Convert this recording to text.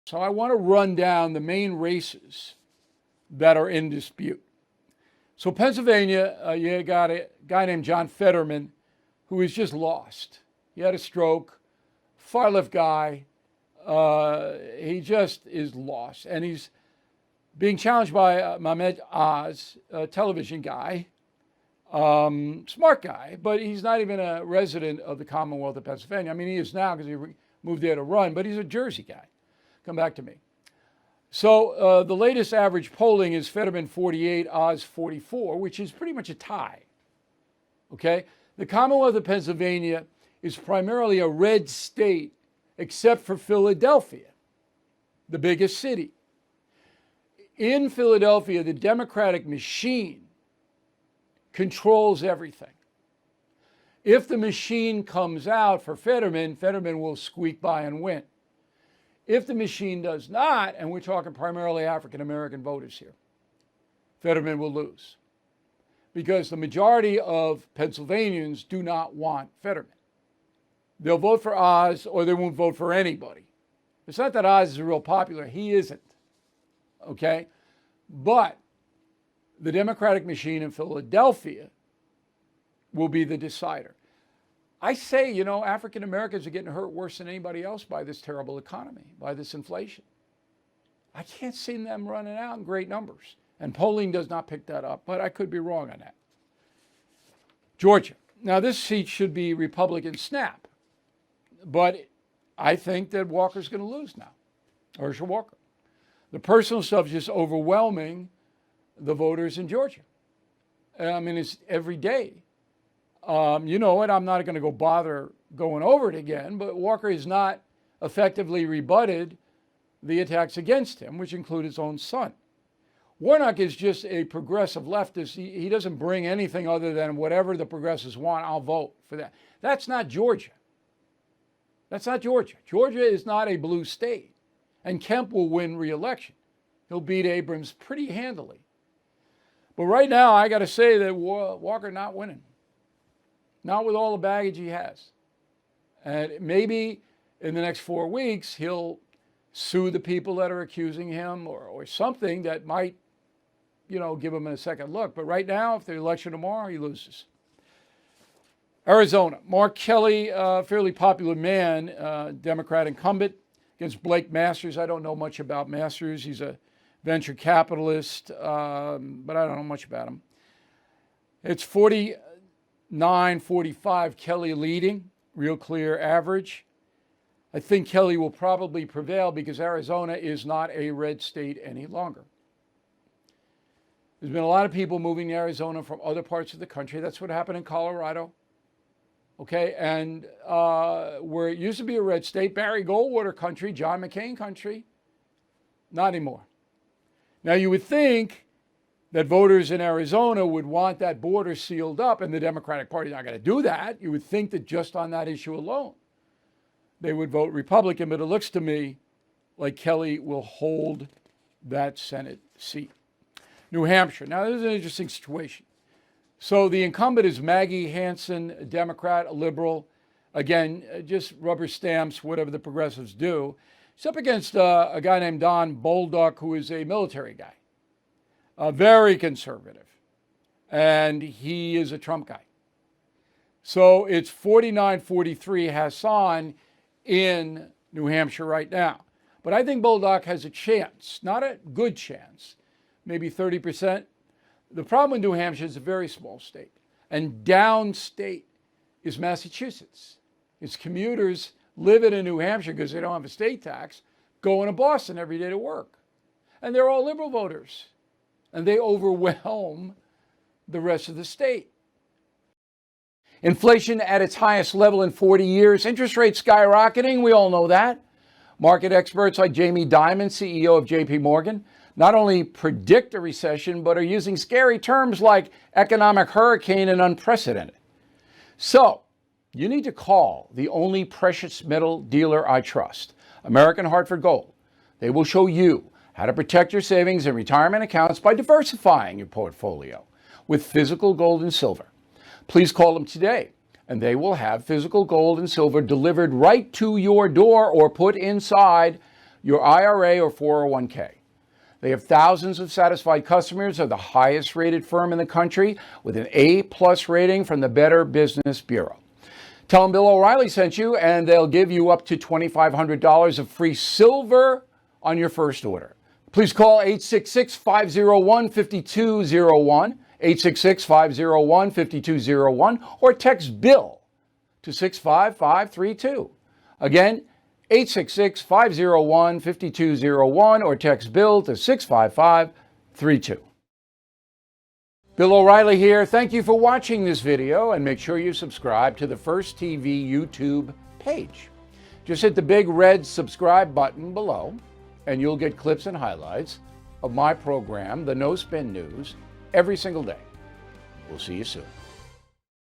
So I want to run down the main races that are in dispute. So Pennsylvania, you got a guy named John Fetterman who is just lost. He had a stroke, far left guy. He just is lost. And he's being challenged by Mehmet Oz, a television guy, smart guy, but he's not even a resident of the Commonwealth of Pennsylvania. I mean, he is now because he moved there to run, but he's a Jersey guy. Come back to me. So the latest average polling is Fetterman 48, Oz 44, which is pretty much a tie. Okay? The Commonwealth of Pennsylvania is primarily a red state, except for Philadelphia, the biggest city. In Philadelphia, the Democratic machine controls everything. If the machine comes out for Fetterman, Fetterman will squeak by and win. If the machine does not, and we're talking primarily African-American voters here, Fetterman will lose. Because the majority of Pennsylvanians do not want Fetterman. They'll vote for Oz or they won't vote for anybody. It's not that Oz is real popular. He isn't. Okay? But the Democratic machine in Philadelphia will be the decider. I say, African Americans are getting hurt worse than anybody else by this terrible economy, by this inflation. I can't see them running out in great numbers. And polling does not pick that up, but I could be wrong on that. Georgia. Now, this seat should be Republican snap, but I think that Walker's going to lose now, Herschel Walker. The personal stuff is just overwhelming the voters in Georgia. I mean, it's every day. You know what? I'm not going to go bother going over it again, but Walker has not effectively rebutted the attacks against him, which include his own son. Warnock is just a progressive leftist. He doesn't bring anything other than whatever the progressives want, I'll vote for that. That's not Georgia. That's not Georgia. Georgia is not a blue state. And Kemp will win re-election. He'll beat Abrams pretty handily. But right now, I got to say that Walker not winning. Not with all the baggage he has. And maybe in the next 4 weeks, he'll sue the people that are accusing him or something that might, give him a second look. But right now, if the election tomorrow, he loses. Arizona, Mark Kelly, fairly popular man, Democrat incumbent, against Blake Masters. I don't know much about Masters. He's a venture capitalist, but I don't know much about him. It's 49-45, Kelly leading, real clear average. I think Kelly will probably prevail because Arizona is not a red state any longer. There's been a lot of people moving to Arizona from other parts of the country. That's what happened in Colorado. Okay, and where it used to be a red state, Barry Goldwater country, John McCain country, not anymore. Now, you would think that voters in Arizona would want that border sealed up, and the Democratic Party is not going to do that. You would think that just on that issue alone, they would vote Republican, but it looks to me like Kelly will hold that Senate seat. New Hampshire. Now, this is an interesting situation. So the incumbent is Maggie Hansen, a Democrat, a liberal. Again, just rubber stamps, whatever the progressives do. She's up against a guy named Don Bolduc, who is a military guy, very conservative. And he is a Trump guy. So it's 49-43 Hassan in New Hampshire right now. But I think Bolduc has a chance, not a good chance, maybe 30%. The problem in New Hampshire is a very small state. And downstate is Massachusetts. Its commuters living in New Hampshire because they don't have a state tax, going to Boston every day to work. And they're all liberal voters. And they overwhelm the rest of the state. Inflation at its highest level in 40 years. Interest rates skyrocketing. We all know that. Market experts like Jamie Dimon, CEO of JP Morgan, not only predict a recession, but are using scary terms like economic hurricane and unprecedented. So, you need to call the only precious metal dealer I trust, American Hartford Gold. They will show you how to protect your savings and retirement accounts by diversifying your portfolio with physical gold and silver. Please call them today, and they will have physical gold and silver delivered right to your door or put inside your IRA or 401k. They have thousands of satisfied customers. They're the highest rated firm in the country with an A+ rating from the Better Business Bureau. Tell them Bill O'Reilly sent you, and they'll give you up to $2,500 of free silver on your first order. Please call 866-501-5201, 866-501-5201, or text BILL to 65532. Again, 866-501-5201 or text BILL to 65532. Bill O'Reilly here. Thank you for watching this video, and make sure you subscribe to the First TV YouTube page. Just hit the big red subscribe button below, and you'll get clips and highlights of my program, The No Spin News, every single day. We'll see you soon.